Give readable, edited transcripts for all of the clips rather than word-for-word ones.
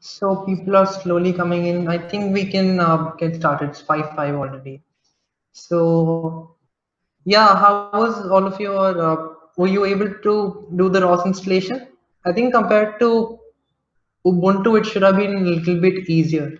So people are slowly coming in. I think we can get started. It's 5:05 already. So yeah, how was all of your? Were you able to do the ROS installation? I think compared to Ubuntu, it should have been a little bit easier.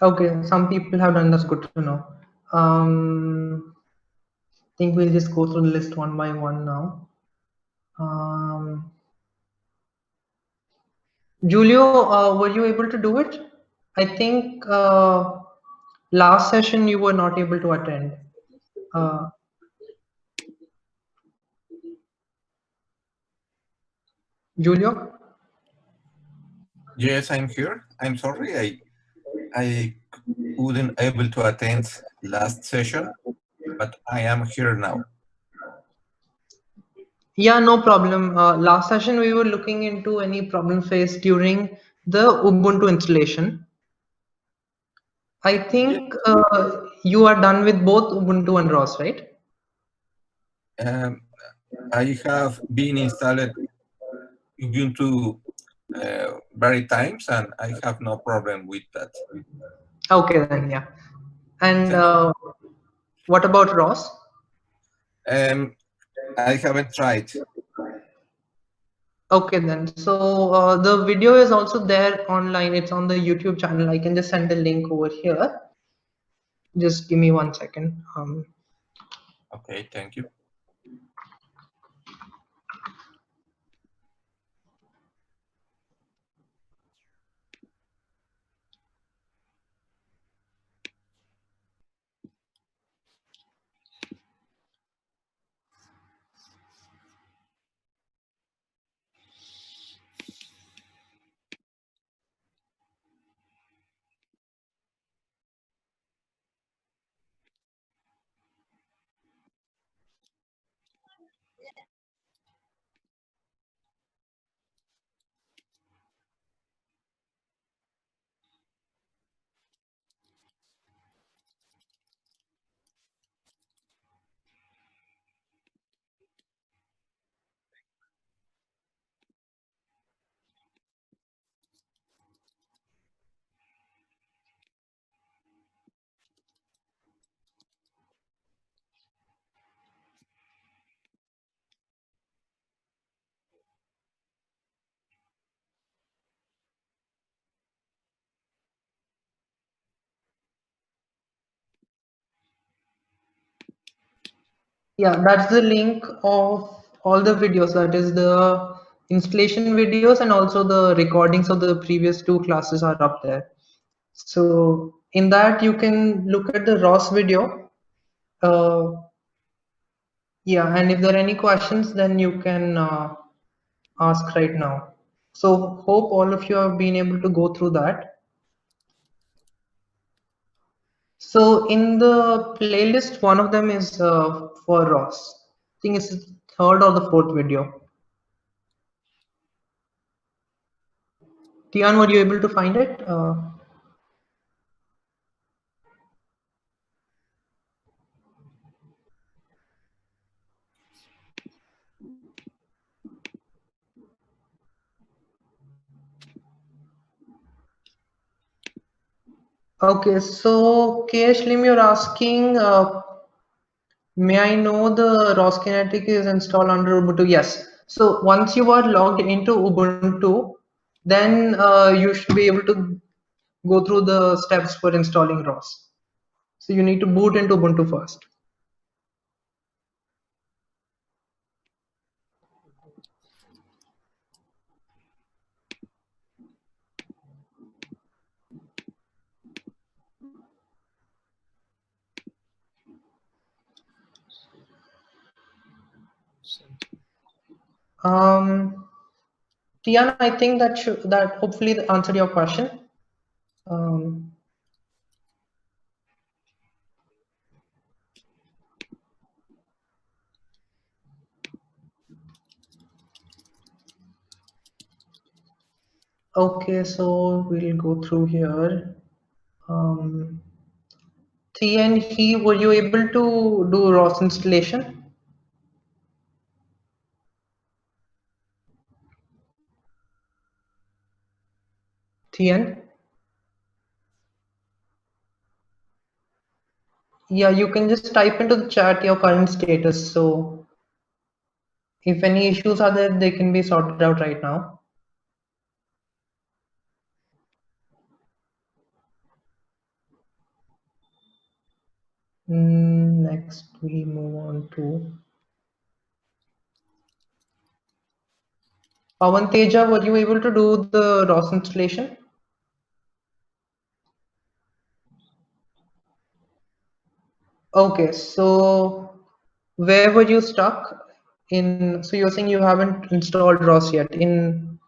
Okay, some people have done. That's good to know. I think we'll just go through the list one by one now. Um, Julio, were you able to do it? I think last session you were not able to attend. Uh, Julio? Yes, I'm here. I'm sorry, I couldn't able to attend last session, but I am here now. Yeah, no problem. Last session we were looking into any problem faced during the Ubuntu installation. I Yes. think you are done with both Ubuntu and ROS, right? Um, I have been installed Ubuntu very times, and I have no problem with that. Okay, then, yeah. And Thank you. what about ROS? I haven't tried. Okay, then. So the video is also there online. It's on the YouTube channel. I can just send the link over here. Just give me 1 second. Okay, thank you. Yeah, that's the link of all the videos. That is the installation videos and also the recordings of the previous two classes are up there. So in that you can look at the ROS video. Uh, yeah, and if there are any questions, then you can ask right now. So hope all of you have been able to go through that. So in the playlist, one of them is for ROS. I think it's the third or the fourth video. Tian, were you able to find it? Okay, so KH Lim, you're asking, may I know the ROS Kinetic is installed under Ubuntu? Yes. So once you are logged into Ubuntu, then you should be able to go through the steps for installing ROS. So you need to boot into Ubuntu first. Tian, I think that hopefully answered your question. Um, Okay, so we'll go through here. T and he, were you able to do ROS installation? TN? Yeah, you can just type into the chat your current status. So if any issues are there, they can be sorted out right now. Next, we move on to Pawan Teja. Were you able to do the ROS installation? Okay, so where were you stuck in? So you're saying you haven't installed ROS yet. In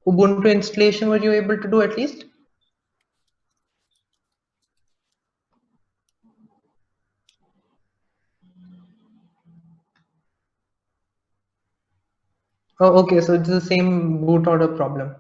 Ubuntu installation, were you able to do at least? Oh, okay, so it's the same bootloader problem.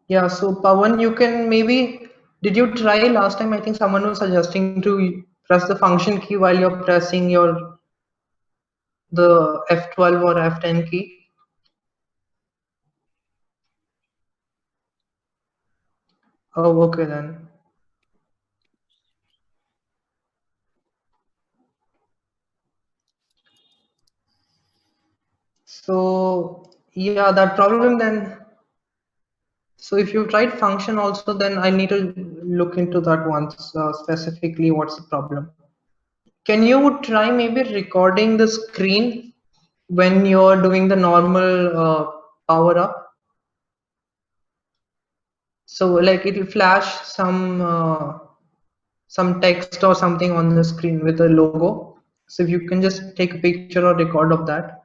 Yeah, so Pawan, you can maybe, did you try last time? I think someone was suggesting to press the function key while you're pressing the F12 or F10 key. Oh, okay then. So yeah, that problem then. So if you tried function also, then I need to look into that once, specifically what's the problem. Can you try maybe recording the screen when you're doing the normal power up? So like it will flash some text or something on the screen with a logo. So if you can just take a picture or record of that.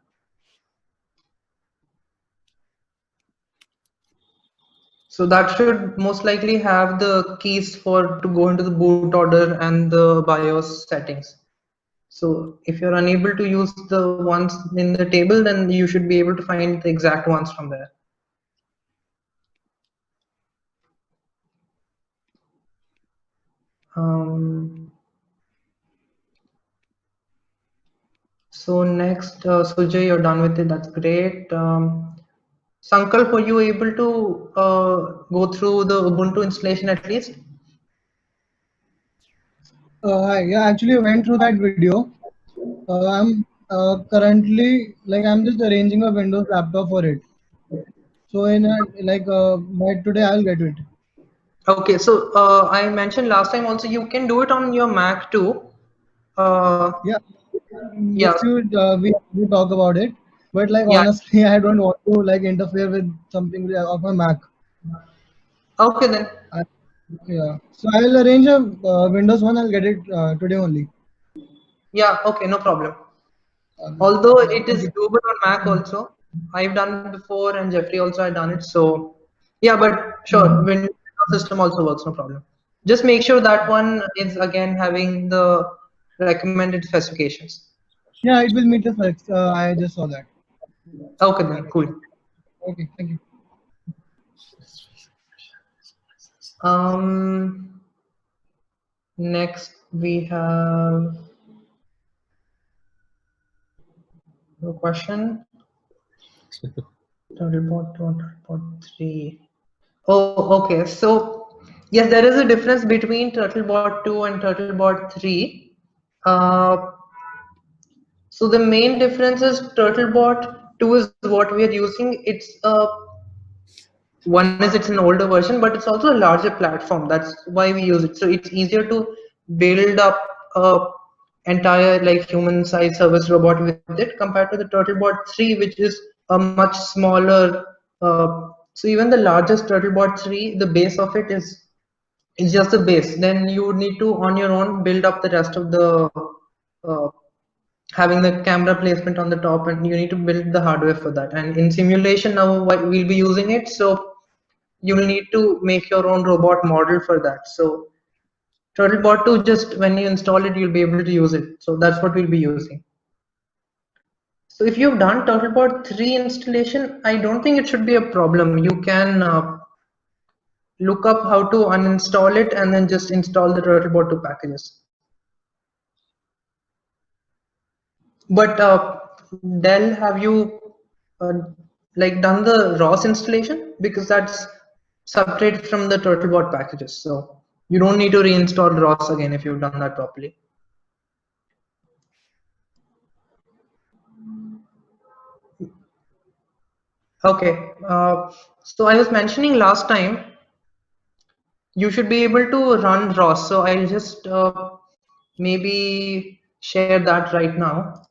So that should most likely have the keys for to go into the boot order and the BIOS settings. So if you're unable to use the ones in the table, then you should be able to find the exact ones from there. So next, Sujay, you're done with it. That's great. Sankalp, were you able to go through the Ubuntu installation at least? Hi. Yeah, actually, I went through that video. I'm currently I'm just arranging a Windows laptop for it. So by today I'll get it. Okay, so I mentioned last time also you can do it on your Mac too. Yeah, Yeah, we talk about it, but yeah. honestly, I don't want to interfere with something of my Mac. Okay then. I, yeah, so I will arrange a Windows one. I'll get it today only. Yeah, okay, no problem. Although Yeah, it is okay. doable on Mac also, I've done it before, and Jeffrey also had done it. So yeah, but sure, Mhm. Windows system also works, no problem. Just make sure that one is again having the recommended specifications. Yeah, it will meet the specs. I just saw that. Okay then, cool. Okay, thank you. Next we have a question. Turtlebot 2 and Turtlebot 3. Oh, okay. So yes, there is a difference between Turtlebot 2 and Turtlebot 3. Uh, so the main difference is Turtlebot 2 is what we are using. One is it's an older version, but it's also a larger platform. That's why we use it. So it's easier to build up a entire like human size service robot with it compared to the Turtlebot 3, which is a much smaller So even the largest Turtlebot 3, the base of it is just the base. Then you would need to on your own build up the rest of the having the camera placement on the top, and you need to build the hardware for that. And in simulation now we'll be using it, so you will need to make your own robot model for that. So Turtlebot 2, just when you install it, you'll be able to use it. So that's what we'll be using. So if you've done Turtlebot 3 installation, I don't think it should be a problem. You can look up how to uninstall it and then just install the Turtlebot 2 packages. But Dell, have you like done the ROS installation? Because that's separated from the Turtlebot packages. So you don't need to reinstall ROS again if you've done that properly. Okay, so I was mentioning last time, you should be able to run ROS. So I'll just maybe share that right now.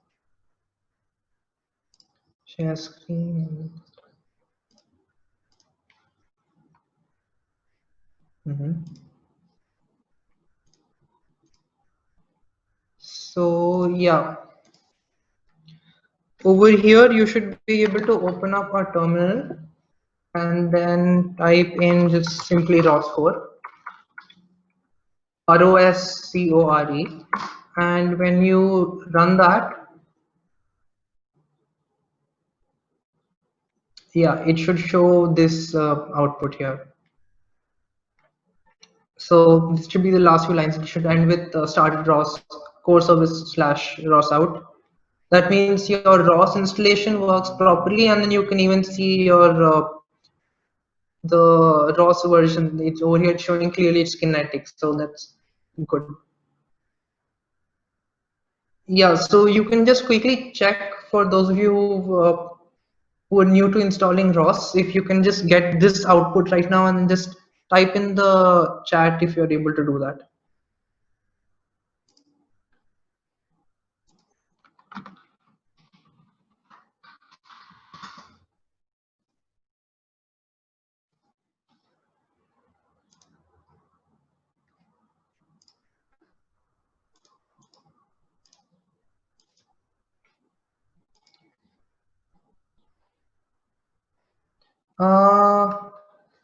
Share screen. So yeah, over here you should be able to open up a terminal and then type in just simply ROS4, ROSCORE, and when you run that, yeah, it should show this output here. So this should be the last few lines. It should end with started ROS core service / ROS out. That means your ROS installation works properly, and then you can even see your the ROS version. It's over here showing clearly it's kinetic, so that's good. Yeah, so you can just quickly check for those of you who are new to installing ROS, if you can just get this output right now and just type in the chat if you're able to do that.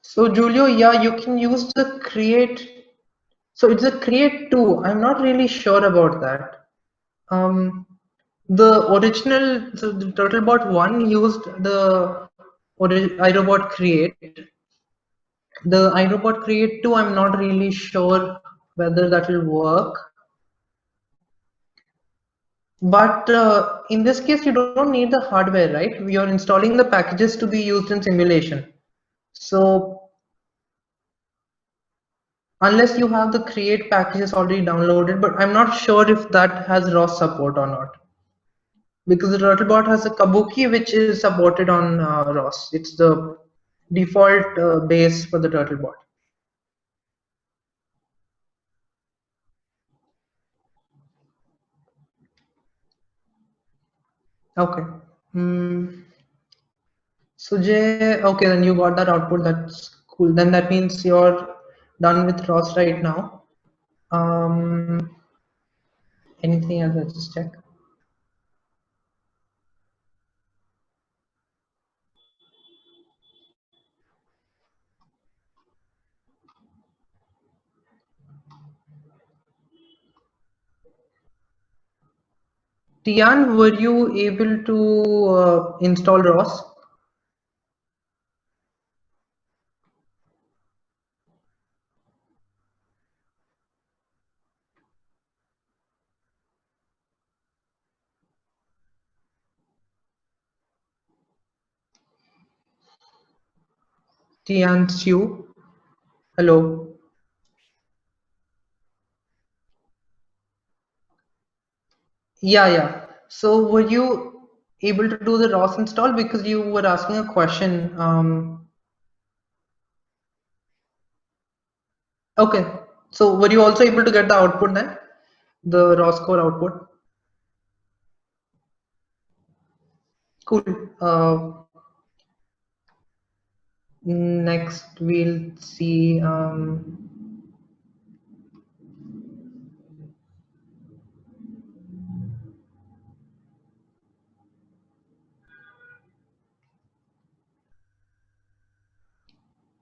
So Julio, yeah, you can use the create. So it's a create 2. I'm not really sure about that. The original, so the Turtlebot 1 used the iRobot create. The iRobot create 2, I'm not really sure whether that will work. But in this case, you don't need the hardware, right? You're installing the packages to be used in simulation. So unless you have the create packages already downloaded, but I'm not sure if that has ROS support or not. Because the Turtlebot has a Kabuki which is supported on ROS. It's the default base for the Turtlebot. Okay. So Jay, okay, then you got that output. That's cool. Then that means you're done with ROS right now. Anything else? Let's just check. Tian, were you able to install ROS? Tian Xiu, hello. Yeah. So were you able to do the ROS install, because you were asking a question? Okay. So were you also able to get the output then? The ROS core output? Cool. Next, we'll see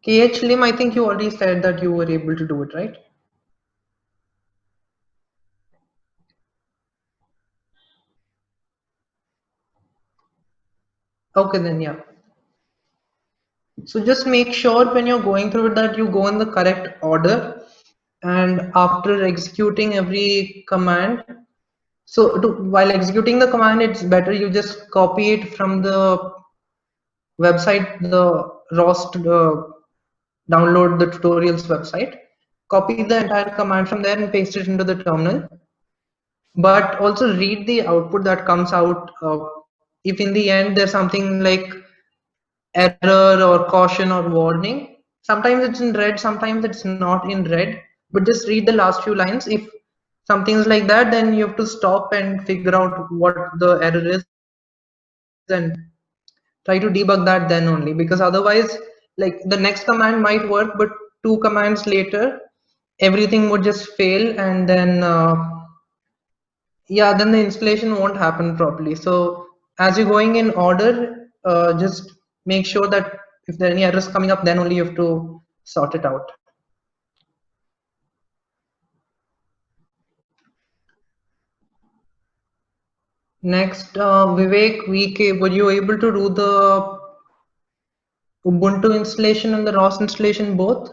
KHLim. I think you already said that you were able to do it, right? Okay, then yeah. So just make sure when you're going through it that you go in the correct order, and after executing every command, so while executing the command, it's better you just copy it from the website, the ROS download the tutorials website, copy the entire command from there and paste it into the terminal, but also read the output that comes out. If in the end there's something like error or caution or warning, sometimes it's in red, sometimes it's not in red, but just read the last few lines. If something is like that, then you have to stop and figure out what the error is and try to debug that then only, because otherwise, like, the next command might work, but 2 commands later everything would just fail, and then yeah, then the installation won't happen properly. So as you're going in order, just make sure that if there are any errors coming up, then only you have to sort it out. Next, Vivek, were you able to do the Ubuntu installation and the ROS installation both?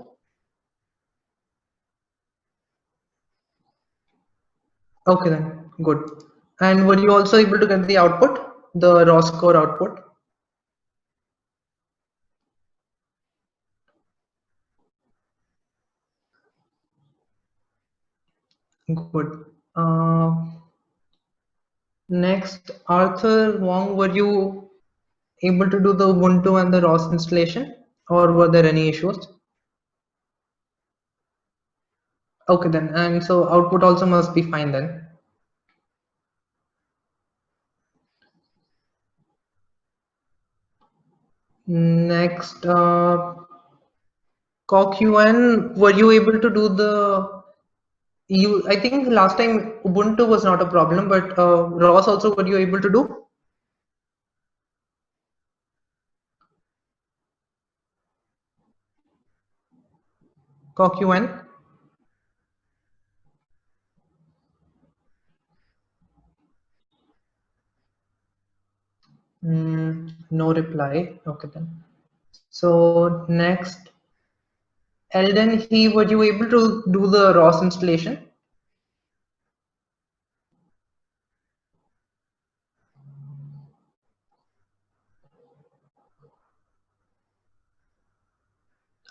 Okay, then good. And were you also able to get the output, the ROS core output? Good. Next, Arthur Wong, were you able to do the Ubuntu and the ROS installation, or were there any issues? Okay, then, and so output also must be fine then. Next, CoQN, were you able to do the I think last time Ubuntu was not a problem, but ROS also, were you able to do? CoQN? No reply. Okay then. So next, Eldon, were you able to do the ROS installation?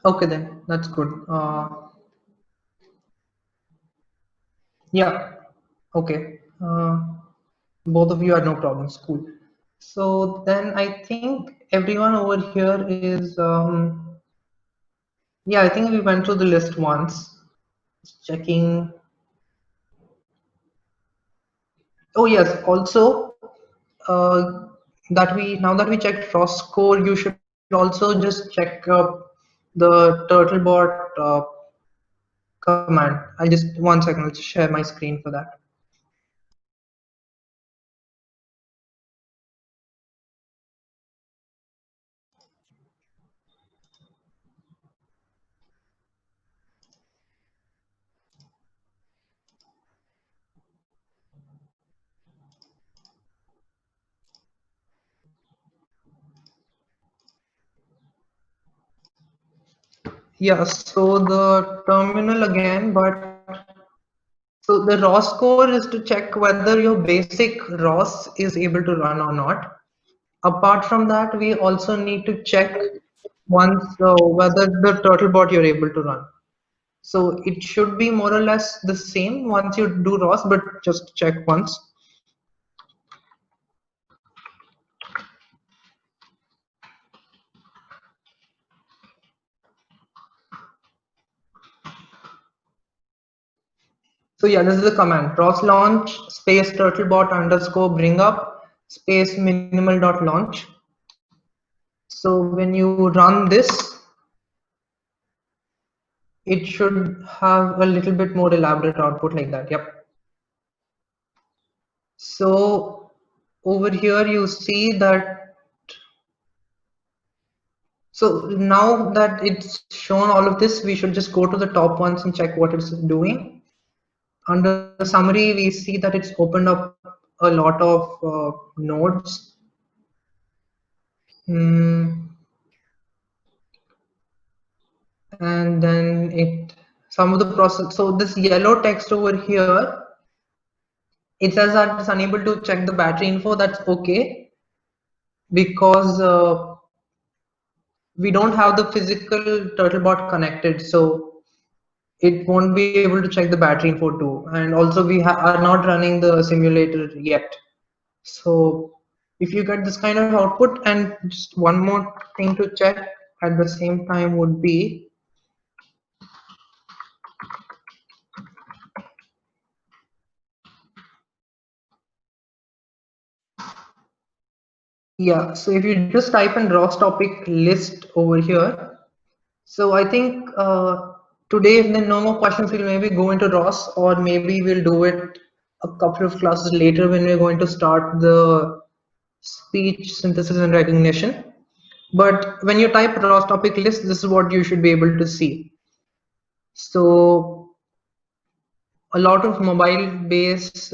Okay then, that's good. Yeah, okay. Both of you are no problems. Cool. So then I think everyone over here is, yeah, I think we went through the list once. Just checking. Oh yes, also now that we checked ROS core, you should also just check the Turtlebot command. I'll just 1 second. I'll just share my screen for that. Yeah, so the terminal again, but so the ROS core is to check whether your basic ROS is able to run or not. Apart from that, we also need to check once whether the Turtlebot you're able to run. So it should be more or less the same once you do ROS, but just check once. So yeah, this is the command: ROS launch space turtlebot underscore bring up space minimal dot launch. So when you run this, it should have a little bit more elaborate output like that. Yep. So over here you see that, so now that it's shown all of this, we should just go to the top ones and check what it's doing. Under the summary, we see that it's opened up a lot of nodes. And then some of the process, so this yellow text over here, it says that it's unable to check the battery info. That's okay, because we don't have the physical Turtlebot connected, so it won't be able to check the battery info too. And also we are not running the simulator yet. So if you get this kind of output, and just one more thing to check at the same time would be, yeah, so if you just type in ROS topic list over here, so I think today, if there are no more questions, we'll maybe go into ROS, or maybe we'll do it a couple of classes later when we're going to start the speech synthesis and recognition. But when you type ROS topic list, this is what you should be able to see. So a lot of mobile base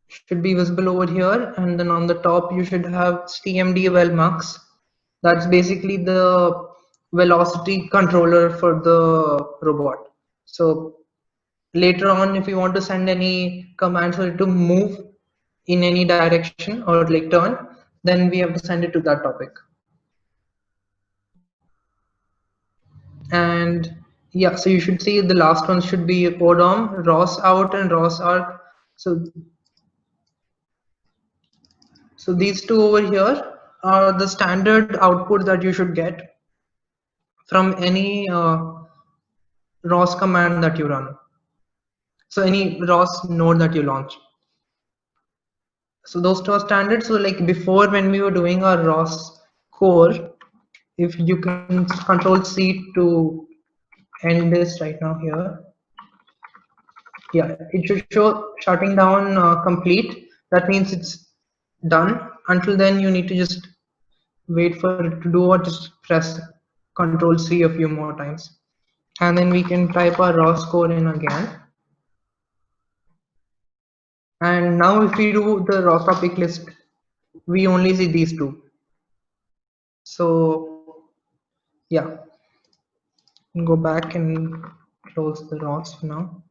should be visible over here, and then on the top you should have STMD Velmux. That's basically the velocity controller for the robot. So later on, if you want to send any commands for it to move in any direction or like turn, then we have to send it to that topic. And yeah, so you should see the last one should be ODOM, ROS out and ROS arc. So these two over here are the standard output that you should get from any ROS command that you run. So any ROS node that you launch. So those two are standard. So like before, when we were doing our ROS core, if you can control C to end this right now here. Yeah, it should show shutting down complete. That means it's done. Until then, you need to just wait for it to do, or just press Control C a few more times. And then we can type our ROS code in again. And now if we do the ROS topic list, we only see these two. So yeah, go back and close the ROS for now.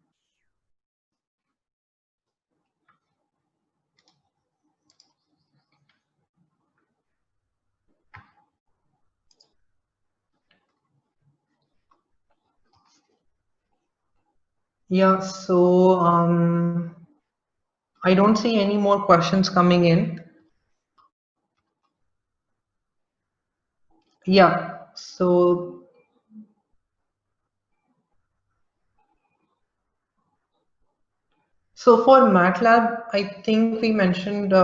Yeah, so I don't see any more questions coming in. Yeah, so for MATLAB, I think we mentioned,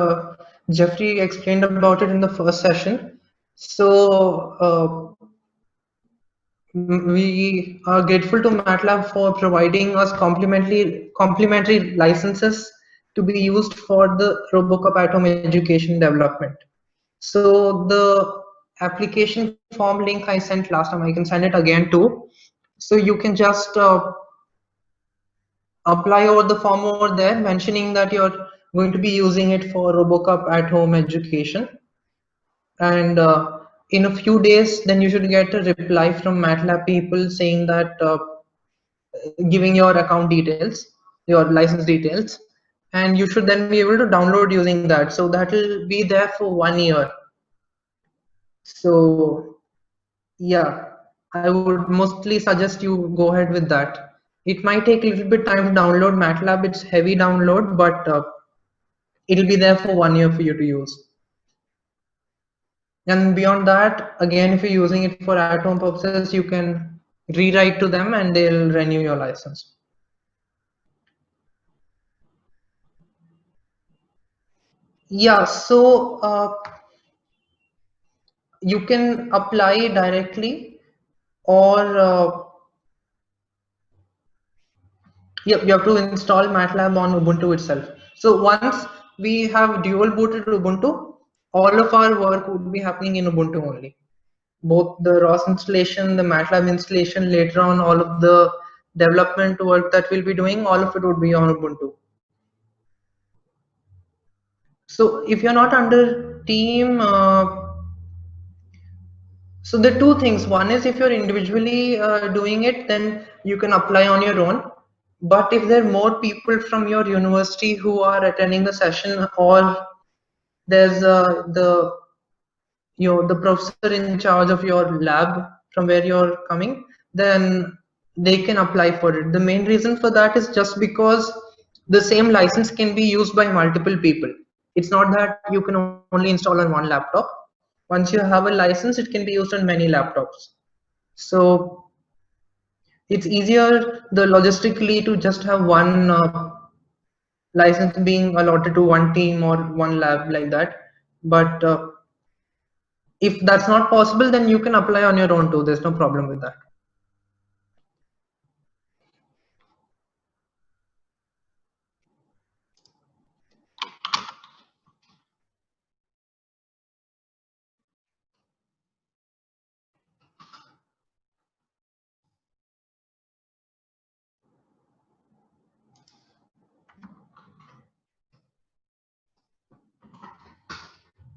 Jeffrey explained about it in the first session. So we are grateful to MATLAB for providing us complementary licenses to be used for the RoboCup Atom education development. So the application form link I sent last time, I can send it again too. So you can just apply over the form over there, mentioning that you're going to be using it for RoboCup at home education. And in a few days, then you should get a reply from MATLAB people saying that, giving your account details, your license details, and you should then be able to download using that. So that will be there for 1 year. So yeah, I would mostly suggest you go ahead with that. It might take a little bit time to download MATLAB. It's heavy download, but it'll be there for 1 year for you to use. And beyond that, again, if you're using it for at-home purposes, you can rewrite to them and they'll renew your license. Yeah, so you can apply directly or yep, you have to install MATLAB on Ubuntu itself. So once we have dual booted Ubuntu, all of our work would be happening in Ubuntu only. Both the ROS installation, the MATLAB installation, later on all of the development work that we'll be doing, all of it would be on Ubuntu. So if you're not under team, so there are two things. One is if you're individually doing it, then you can apply on your own. But if there are more people from your university who are attending the session, or there's the professor in charge of your lab from where you're coming, then they can apply for it. The main reason for that is just because the same license can be used by multiple people. It's not that you can only install on one laptop. Once you have a license, it can be used on many laptops. So it's easier logistically to just have one license being allotted to one team or one lab like that. But if that's not possible, then you can apply on your own too. There's no problem with that.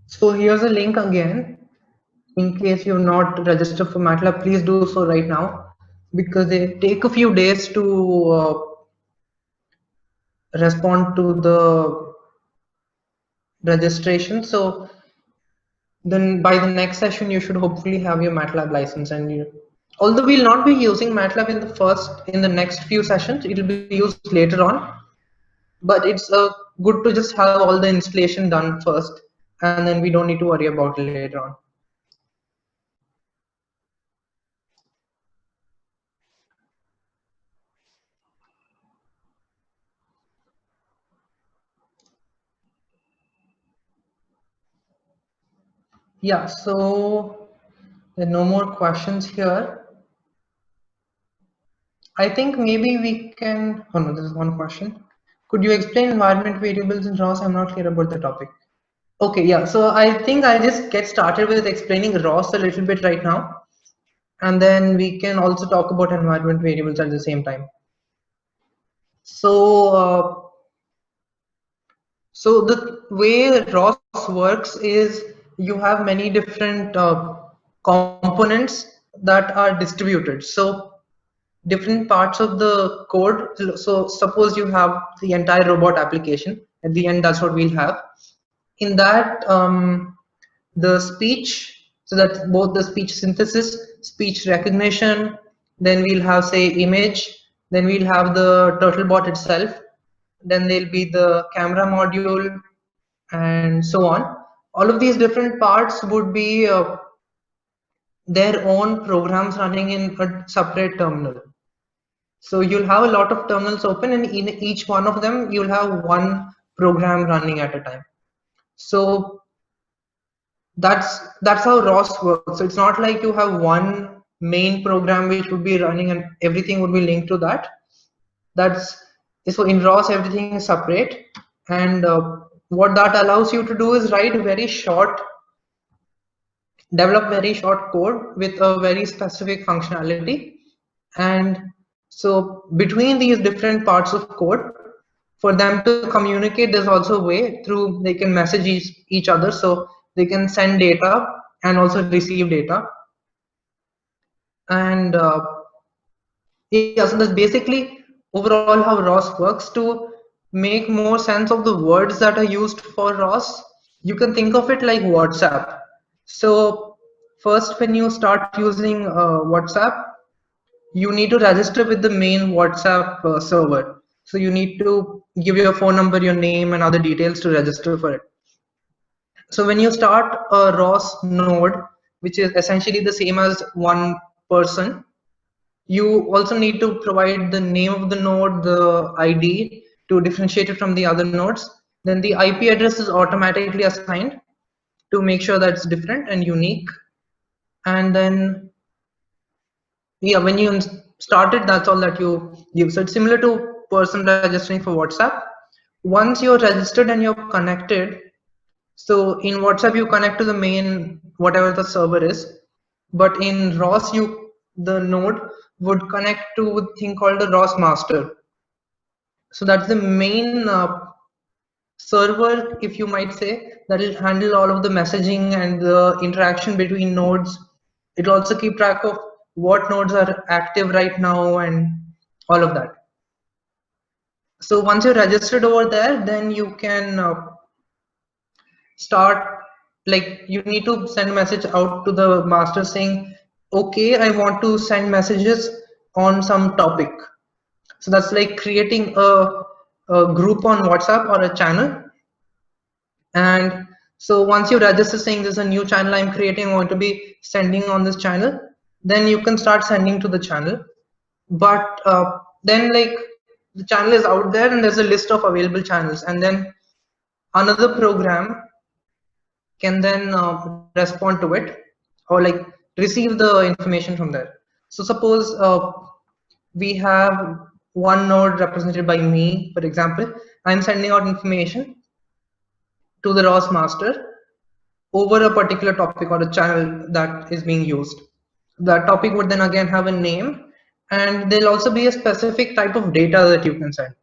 So here's a link again. In case you're not registered for MATLAB, please do so right now, because they take a few days to respond to the registration. So then by the next session, you should hopefully have your MATLAB license. And although we'll not be using MATLAB in the next few sessions, it will be used later on. But it's good to just have all the installation done first, and then we don't need to worry about it later on. Yeah, so there are no more questions here. I think maybe we can, oh no, there's one question. Could you explain environment variables in ROS? I'm not clear about the topic. Okay, yeah, so I think I'll just get started with explaining ROS a little bit right now. And then we can also talk about environment variables at the same time. So, so the way ROS works is you have many different components that are distributed. So different parts of the code. So suppose you have the entire robot application. At the end, that's what we'll have. In that, the speech, so that's both the speech synthesis, speech recognition, then we'll have, say, image, then we'll have the Turtlebot itself, then there'll be the camera module, and so on. All of these different parts would be their own programs running in a separate terminal. So you'll have a lot of terminals open, and in each one of them, you'll have one program running at a time. So that's how ROS works. So it's not like you have one main program which would be running and everything would be linked to that. So in ROS, everything is separate, and what that allows you to do is develop very short code with a very specific functionality. And so between these different parts of code, for them to communicate, there's also a way through they can message each other. So they can send data and also receive data. And yeah, so that's basically overall how ROS works. To make more sense of the words that are used for ROS, you can think of it like WhatsApp. So first, when you start using WhatsApp, you need to register with the main WhatsApp server. So you need to give your phone number, your name, and other details to register for it. So when you start a ROS node, which is essentially the same as one person, you also need to provide the name of the node, the ID, to differentiate it from the other nodes. Then the IP address is automatically assigned to make sure that it's different and unique. And then yeah, when you started, that's all that you give. So it's similar to person registering for WhatsApp. Once you're registered and you're connected, so in WhatsApp you connect to the main whatever the server is, but in ROS the node would connect to a thing called the ROS master. So that's the main server, if you might say, that will handle all of the messaging and the interaction between nodes. It will also keep track of what nodes are active right now and all of that. So once you're registered over there, then you can start, like you need to send a message out to the master saying, okay, I want to send messages on some topic. So that's like creating a group on WhatsApp or a channel. And so once you register saying there's a new channel I'm creating, I want to be sending on this channel, then you can start sending to the channel. But then like the channel is out there and there's a list of available channels, and then another program can then respond to it or like receive the information from there. So suppose we have one node represented by me, for example. I'm sending out information to the ROS master over a particular topic or a channel that is being used. That topic would then again have a name, and there'll also be a specific type of data that you can send.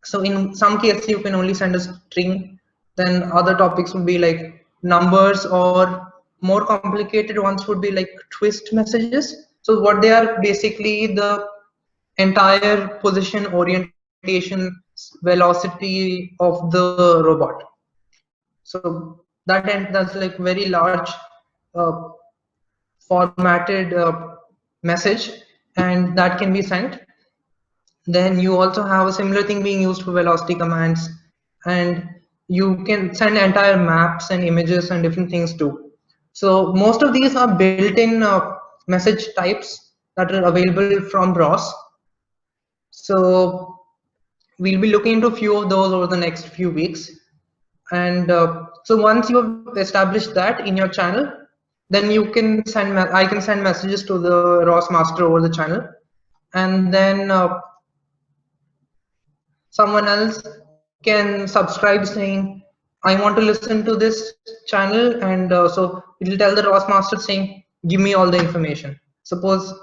So in some cases you can only send a string, then other topics would be like numbers, or more complicated ones would be like twist messages. So what they are basically the entire position, orientation, velocity of the robot. So that's like very large uh, formatted message, and that can be sent. Then you also have a similar thing being used for velocity commands, and you can send entire maps and images and different things too. So most of these are built-in message types that are available from ROS. So we'll be looking into a few of those over the next few weeks. And so once you've established that in your channel, then you can send, I can send messages to the ROS master over the channel, and then someone else can subscribe saying, I want to listen to this channel, and so it'll tell the ROS master saying, give me all the information. Suppose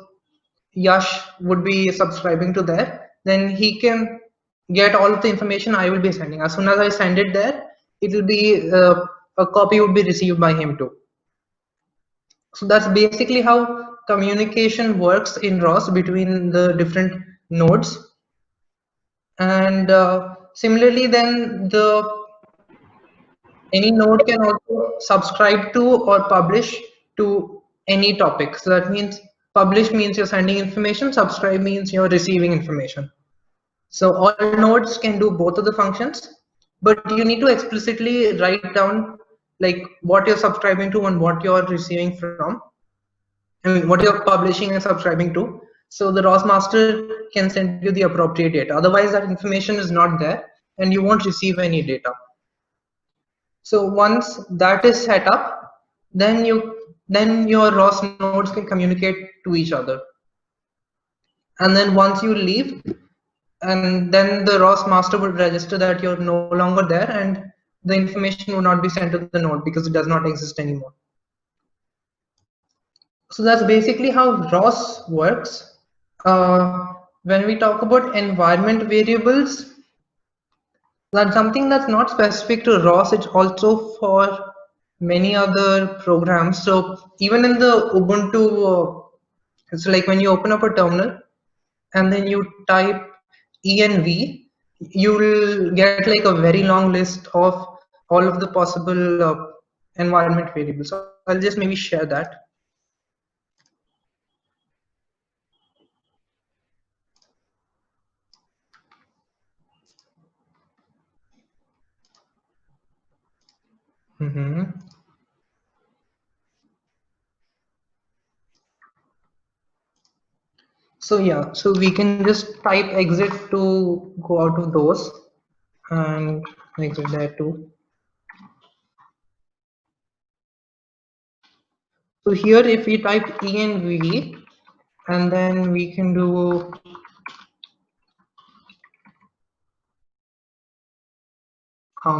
Yash would be subscribing to there, then he can get all of the information I will be sending. As soon as I send it there, it will be a copy would be received by him too. So that's basically how communication works in ROS between the different nodes. And similarly, then any node can also subscribe to or publish to any topic. So that means publish means you're sending information, subscribe means you're receiving information. So all nodes can do both of the functions, but you need to explicitly write down like what you're subscribing to and what you're receiving from. I mean, what you're publishing and subscribing to. So the ROS master can send you the appropriate data. Otherwise, that information is not there and you won't receive any data. So once that is set up, then your ROS nodes can communicate to each other. And then once you leave, and then the ROS master would register that you're no longer there, and the information will not be sent to the node because it does not exist anymore. So that's basically how ROS works. When we talk about environment variables, that's something that's not specific to ROS. It's also for many other programs. So even in the Ubuntu, it's like when you open up a terminal and then you type env, you will get like a very long list of all of the possible environment variables. So I'll just maybe share that. So yeah, so we can just type exit to go out of those, and exit there too. So here if we type env, and then we can do I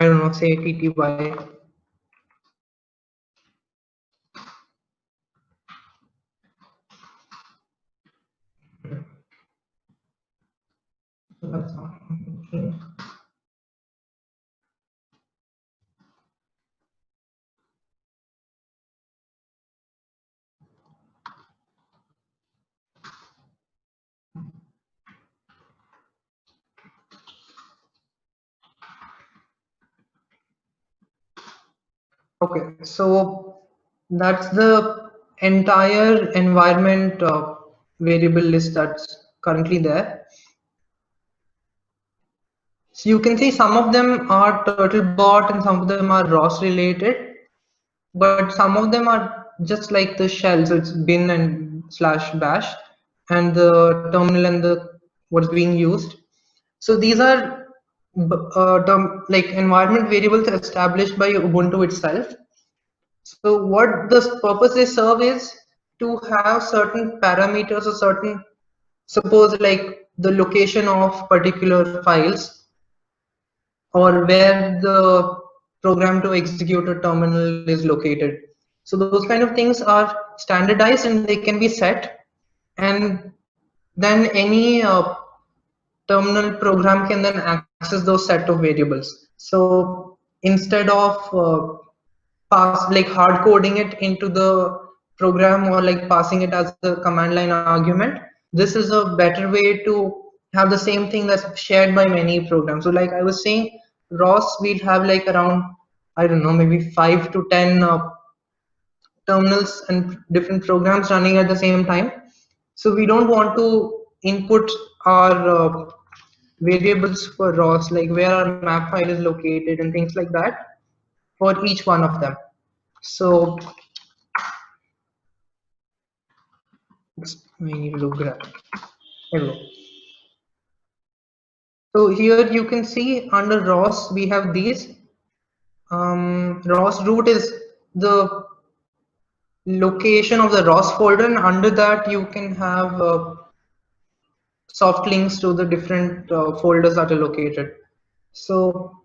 don't know, say TTY. That's all. Okay. Okay, so that's the entire environment variable list that's currently there. So you can see some of them are Turtlebot and some of them are ROS related, but some of them are just like the shell. So it's bin and /bash and the terminal and the what's being used. So these are like environment variables established by Ubuntu itself. So what the purpose they serve is to have certain parameters or certain, suppose like the location of particular files or where the program to execute a terminal is located. So those kind of things are standardized and they can be set, and then any terminal program can then access those set of variables. So instead of like hard coding it into the program or like passing it as a command line argument, this is a better way to have the same thing that's shared by many programs. So like I was saying, ROS, we'll have like around, I don't know, maybe 5 to 10 terminals and different programs running at the same time. So we don't want to input our variables for ROS, like where our map file is located and things like that for each one of them. So we need to do graph. Hello. So here you can see under ROS we have these. ROS root is the location of the ROS folder, and under that you can have soft links to the different folders that are located. So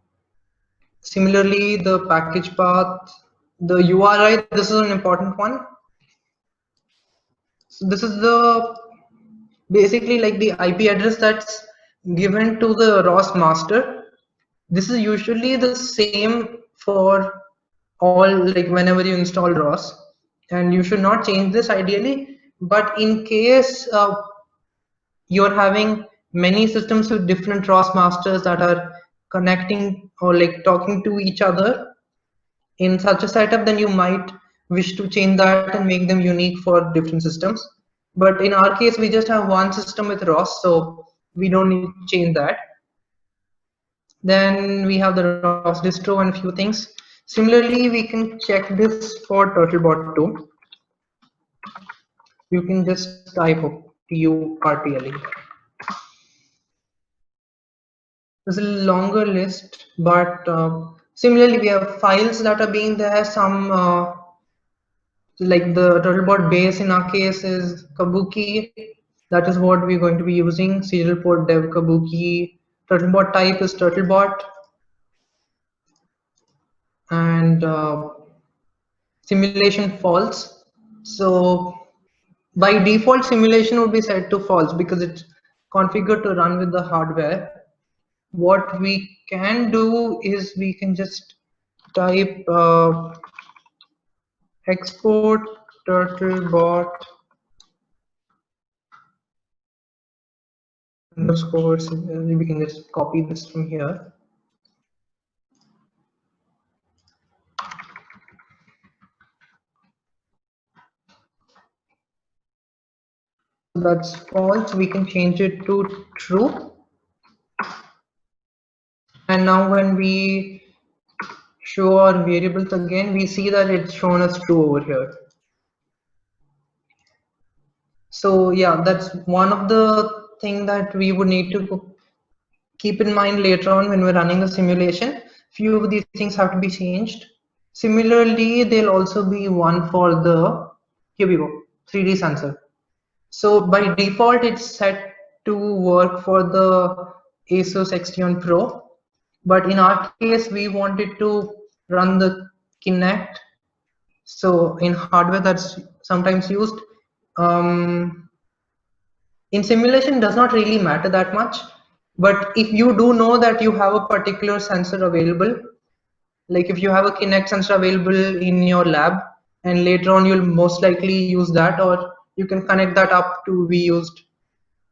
similarly, the package path, the URI, this is an important one. So this is the basically like the IP address that's given to the ROS master. This is usually the same for all, like whenever you install ROS, and you should not change this ideally. But in case you're having many systems with different ROS masters that are connecting or like talking to each other in such a setup, then you might wish to change that and make them unique for different systems. But in our case, we just have one system with ROS, so we don't need to change that. Then we have the ROS distro and a few things. Similarly, we can check this for Turtlebot too. You can just type TURTLE. There's a longer list, but similarly, we have files that are being there. Some like the Turtlebot base in our case is Kabuki. That is what we're going to be using. Serial port dev Kabuki. Turtlebot type is Turtlebot. And simulation false. So by default, simulation would be set to false because it's configured to run with the hardware. What we can do is we can just type export Turtlebot underscore. We can just copy this from here. That's false. We can change it to true. And now when we show our variables again, we see that it's shown as true over here. So yeah, that's one of the things that we would need to keep in mind later on when we're running the simulation. Few of these things have to be changed. Similarly, there'll also be one for the, here we go. 3D sensor. So by default, it's set to work for the Asus Extreon Pro, but in our case, we wanted to run the Kinect. So in hardware that's sometimes used, in simulation does not really matter that much. But if you do know that you have a particular sensor available, like if you have a Kinect sensor available in your lab, and later on you'll most likely use that, or you can connect that up to be used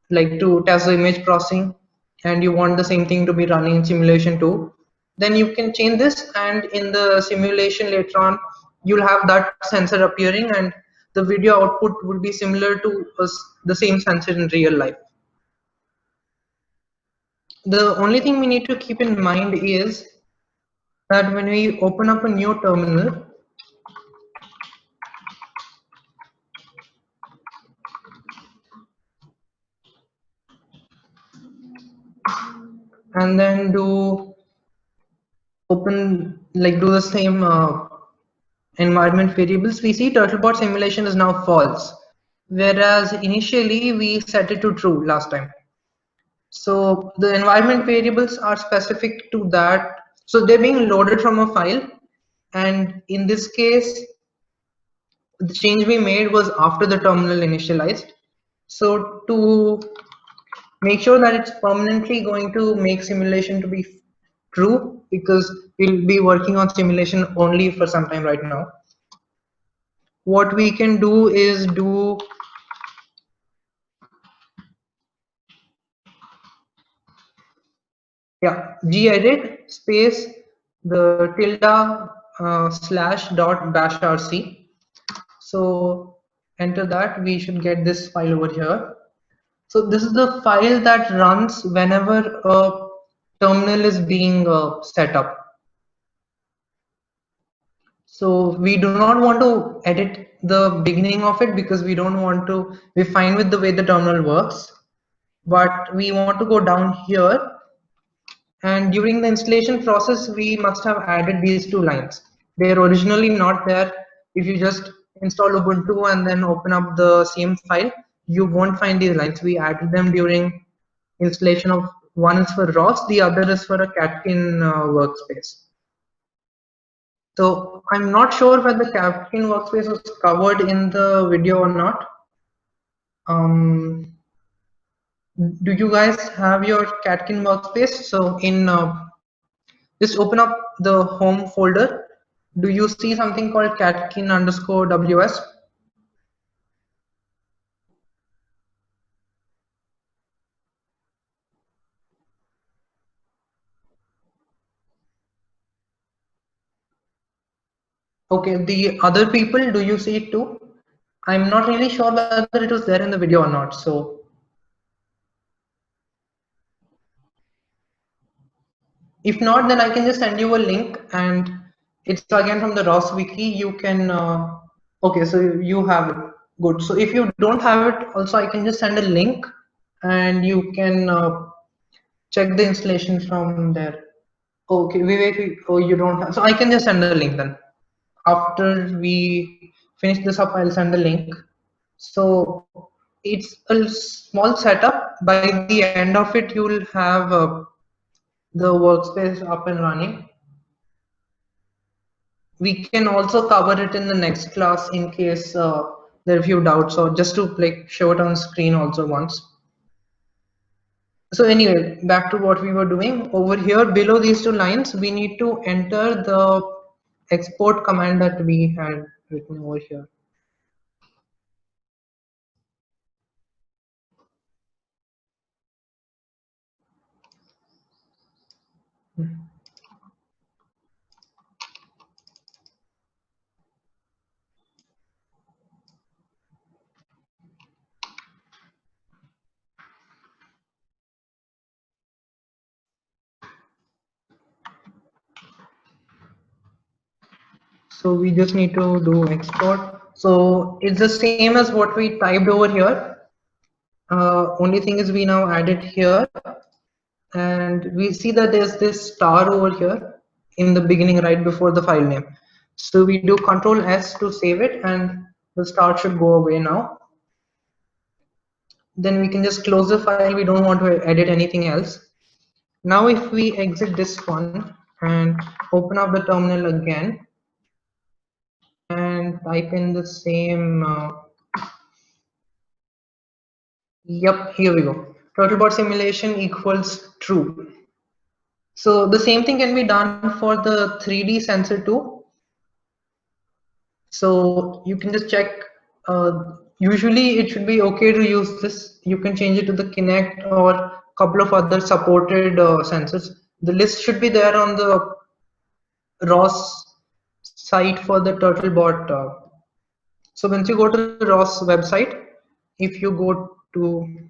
like to test the image processing, and you want the same thing to be running in simulation too, then you can change this, and in the simulation later on you'll have that sensor appearing, and the video output will be similar to the same sensor in real life. The only thing we need to keep in mind is that when we open up a new terminal, and then do the same environment variables, we see Turtlebot simulation is now false, whereas initially we set it to true last time. So the environment variables are specific to that, so they're being loaded from a file, and in this case the change we made was after the terminal initialized. So to make sure that it's permanently going to make simulation to be true, because we'll be working on simulation only for some time right now, what we can do is do gedit space the tilde slash dot bash rc. So enter that, we should get this file over here. So this is the file that runs whenever a terminal is being set up. So we do not want to edit the beginning of it because we don't want to, we're fine with the way the terminal works, but we want to go down here, and during the installation process we must have added these two lines. They are originally not there. If you just install Ubuntu and then open up the same file, you won't find these lines. We added them during installation of, one is for ROS, the other is for a Catkin workspace. So I'm not sure whether the Catkin workspace was covered in the video or not. Do you guys have your Catkin workspace? So in just open up the home folder. Do you see something called catkin_ws? Okay, the other people, do you see it too? I'm not really sure whether it was there in the video or not. So if not, then I can just send you a link, and it's again from the ROS wiki. You can okay, so you have it. Good. So if you don't have it, also I can just send a link, and you can check the installation from there. Okay, Vivek, oh, you don't have, so I can just send a link then. After we finish this up, I'll send the link. So it's a small setup. By the end of it, you'll have the workspace up and running. We can also cover it in the next class in case there are a few doubts, or just to like show it on screen also once. So anyway, back to what we were doing over here. Below these two lines, we need to enter the export command that we had written over here. So we just need to do export. So it's the same as what we typed over here. Only thing is we now add it here, and we see that there's this star over here in the beginning right before the file name. So we do Control S to save it, and the start should go away now. Then we can just close the file. We don't want to edit anything else. Now if we exit this one and open up the terminal again and type in the same yep, here we go. Turtlebot simulation equals true. So the same thing can be done for the 3D sensor too. So you can just check. Usually it should be okay to use this. You can change it to the Kinect or a couple of other supported sensors. The list should be there on the ROS site for the Turtlebot. So once you go to the ROS website, if you go to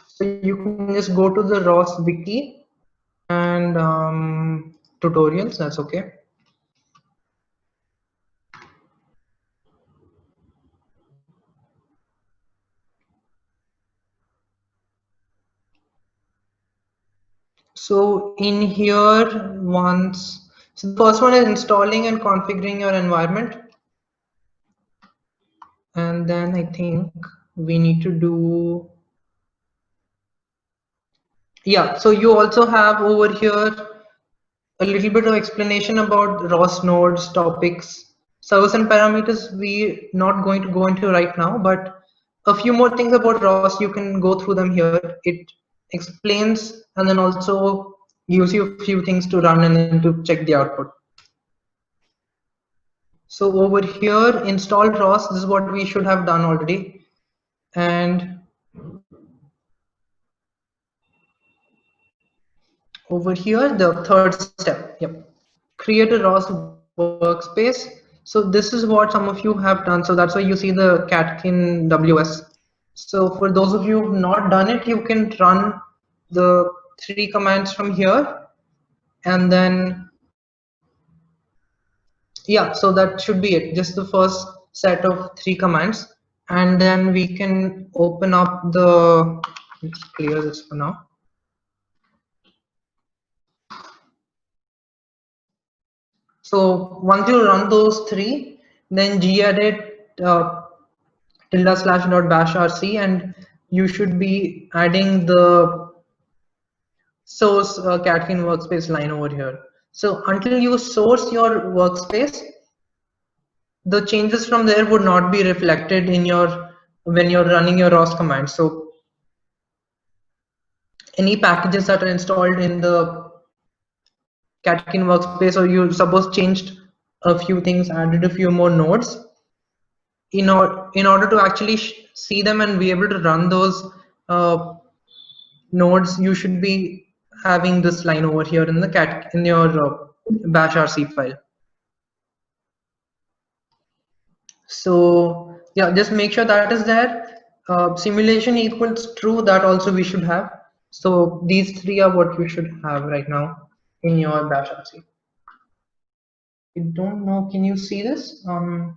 so you can just go to the ROS wiki and tutorials, that's okay. So in here, once, so the first one is installing and configuring your environment. And then I think we need to do, yeah, so you also have over here a little bit of explanation about ROS nodes, topics, servers and parameters. We're not going to go into right now, but a few more things about ROS, you can go through them here. It explains and then also gives you a few things to run and then to check the output. So over here, install ROS, this is what we should have done already. And over here, the third step, yep, create a ROS workspace. So this is what some of you have done. So that's why you see the Catkin WS. So for those of you who have not done it, you can run the 3 commands from here. And then, yeah, so that should be it. Just the first set of 3 commands. And then we can open up the, let's clear this for now. So once you run those 3, then gedit ~/.bashrc, and you should be adding the source Catkin workspace line over here. So until you source your workspace, the changes from there would not be reflected in your when you're running your ROS command. So any packages that are installed in the Catkin workspace, or you suppose changed a few things, added a few more nodes, in order to actually see them and be able to run those nodes, you should be having this line over here in the in your bashrc file. So yeah, just make sure that is there. Simulation equals true, that also we should have. So these 3 are what you should have right now in your bashrc. I don't know, can you see this? Let's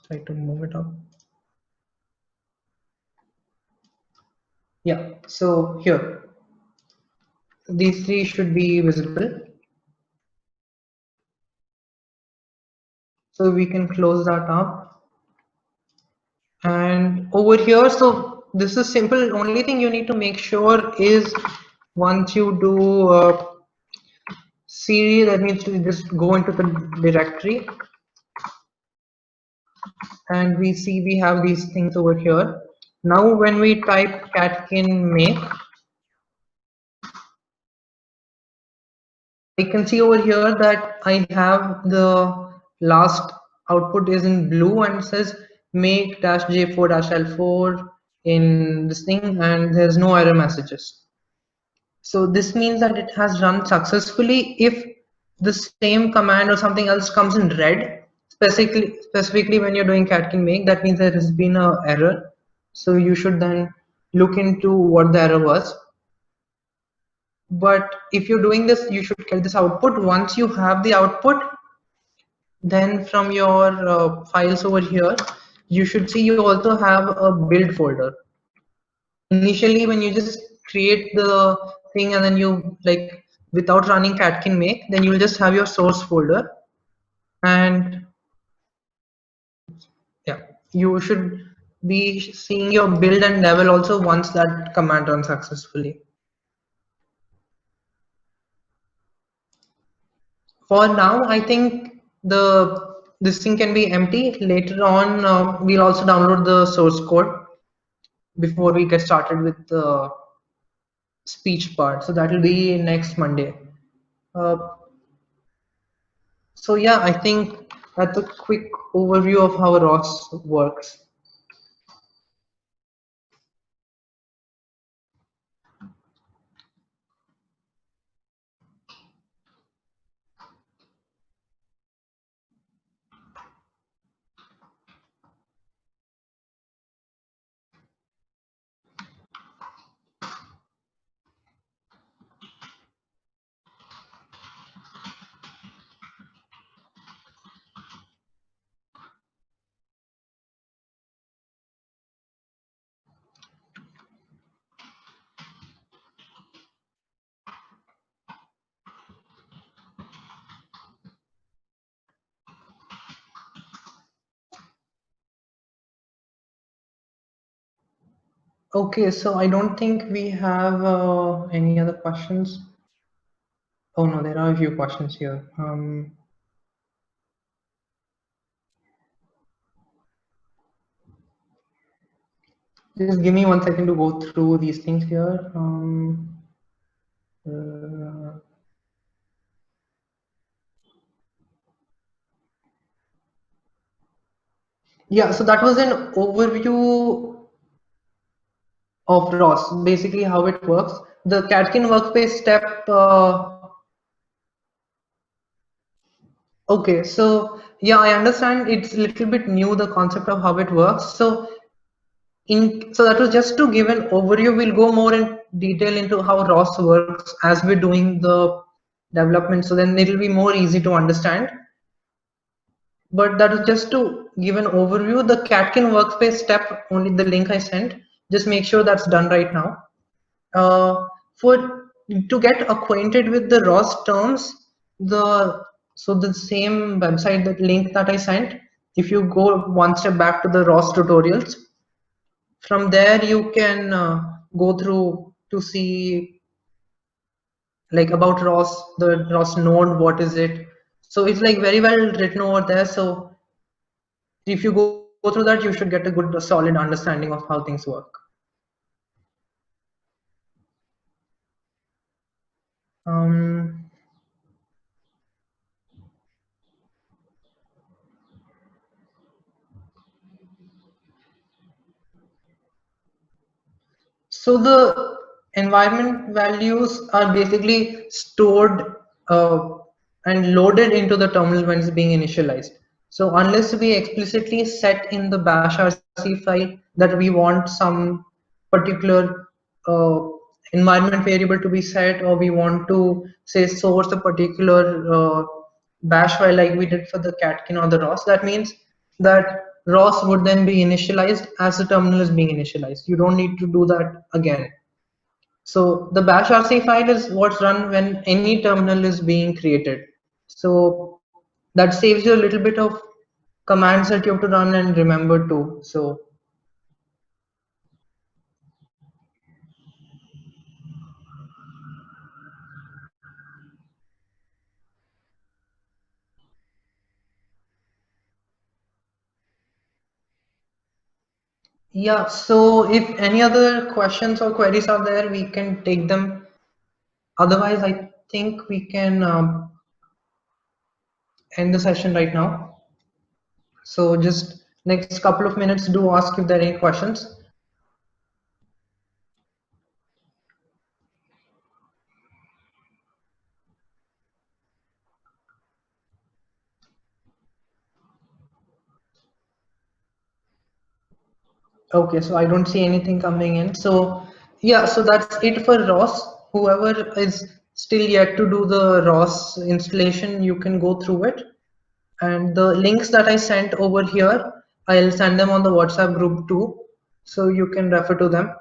try to move it up. Yeah, so here, these 3 should be visible. So we can close that up. And over here, so this is simple. Only thing you need to make sure is once you do cd, that means to just go into the directory. And we see we have these things over here. Now when we type catkin make, I can see over here that I have the last output is in blue and it says make -j4-l4 in this thing, and there's no error messages. So this means that it has run successfully. If the same command or something else comes in red, specifically when you're doing catkin make, that means there has been an error. So you should then look into what the error was. But if you're doing this, you should get this output. Once you have the output, then from your files over here, you should see you also have a build folder. Initially, when you just create the thing and then you like without running catkin make, then you'll just have your source folder, and yeah, you should be seeing your build and level also once that command runs successfully. For now, I think this thing can be empty. Later on, we'll also download the source code before we get started with the speech part. So that will be next Monday. So yeah, I think that's a quick overview of how ROS works. Okay, so I don't think we have any other questions. Oh no, there are a few questions here. Just give me 1 second to go through these things here. Yeah, so that was an overview of ROS, basically how it works. The Catkin workspace step. Okay, so yeah, I understand it's a little bit new, the concept of how it works. So that was just to give an overview. We'll go more in detail into how ROS works as we're doing the development. So then it'll be more easy to understand. But that is just to give an overview. The Catkin workspace step, only the link I sent, just make sure that's done right now. To get acquainted with the ROS terms, the same website, that link that I sent, if you go one step back to the ROS tutorials, from there you can go through to see like about ROS, the ROS node, what is it. So it's like very well written over there. So if you go through that, you should get a good solid understanding of how things work. So the environment values are basically stored and loaded into the terminal when it's being initialized. So unless we explicitly set in the bash RC file that we want some particular environment variable to be set, or we want to say source a particular bash file like we did for the Catkin or the ROS, that means that ROS would then be initialized as the terminal is being initialized. You don't need to do that again. So the bash RC file is what's run when any terminal is being created. So that saves you a little bit of commands that you have to run and remember to. So yeah, so if any other questions or queries are there, we can take them. Otherwise, I think we can end the session right now. So just next couple of minutes, do ask if there are any questions. Okay, so I don't see anything coming in. So yeah, so that's it for ROS. Whoever is still yet to do the ROS installation, you can go through it. And the links that I sent over here, I'll send them on the WhatsApp group too, so you can refer to them.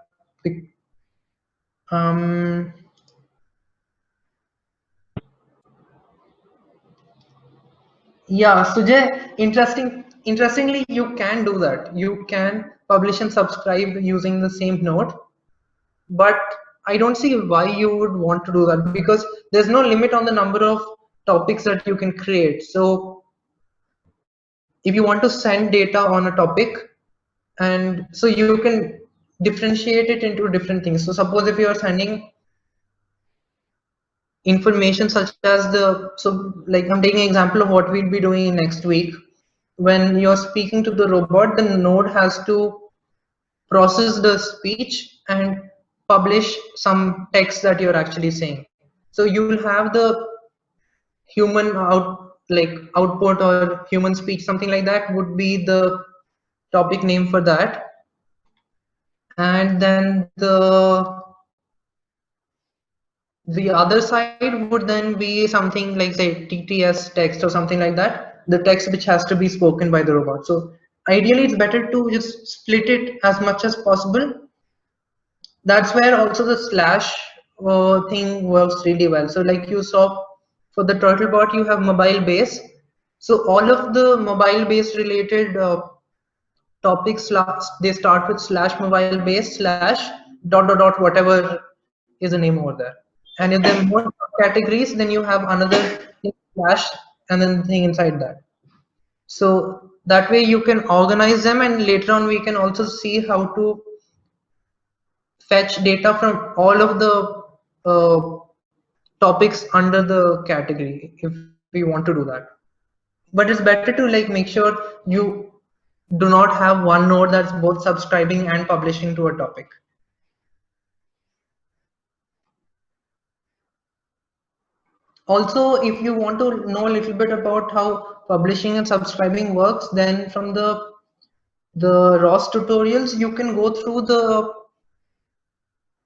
Yeah, Sujay, interestingly, you can do that. You can publish and subscribe using the same node, but I don't see why you would want to do that, because there's no limit on the number of topics that you can create. So if you want to send data on a topic, and so you can differentiate it into different things. So suppose if you are sending information such as like I'm taking an example of what we'll be doing next week. When you're speaking to the robot, the node has to process the speech and publish some text that you're actually saying. So you will have the human output or human speech, something like that would be the topic name for that. And then the other side would then be something like, say, TTS text or something like that, the text which has to be spoken by the robot. So ideally it's better to just split it as much as possible. That's where also the slash thing works really well. So like you saw for the Turtlebot, you have mobile base. So all of the mobile base related topics, they start with slash mobile base slash dot dot dot whatever is the name over there. And if there are more categories, then you have another slash and then the thing inside that. So that way you can organize them, and later on we can also see how to fetch data from all of the topics under the category if we want to do that. But it's better to like make sure you do not have one node that's both subscribing and publishing to a topic. Also, if you want to know a little bit about how publishing and subscribing works, then from the ROS tutorials, you can go through the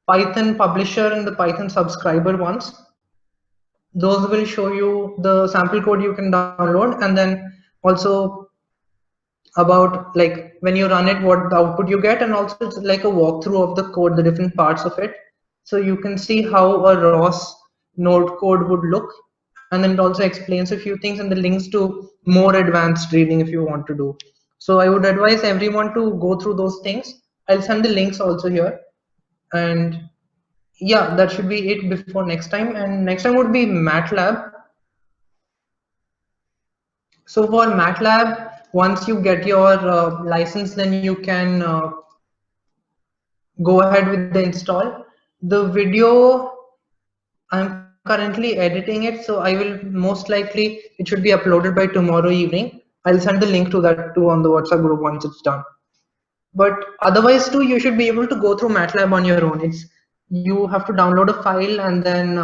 Python publisher and the Python subscriber ones. Those will show you the sample code you can download, and then also about like when you run it, what the output you get, and also it's like a walkthrough of the code, the different parts of it. So you can see how a ROS node code would look, and then it also explains a few things and the links to more advanced reading if you want to do. So I would advise everyone to go through those things. I'll send the links also here. And yeah, that should be it before next time. And next time would be MATLAB. So for MATLAB, once you get your license, then you can go ahead with the install. The video, I'm currently editing it, so I will most likely, it should be uploaded by tomorrow evening. I'll send the link to that too on the WhatsApp group once it's done. But otherwise too, you should be able to go through MATLAB on your own. You have to download a file and then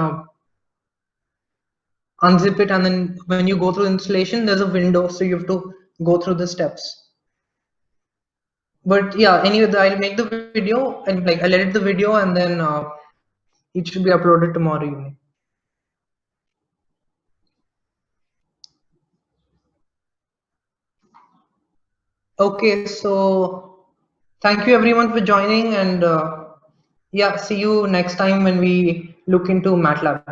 unzip it, and then when you go through installation, there's a window, so you have to go through the steps. But yeah, anyway, I'll make the video and like I'll edit the video, and then it should be uploaded tomorrow evening. Okay, so thank you everyone for joining, and yeah, see you next time when we look into MATLAB.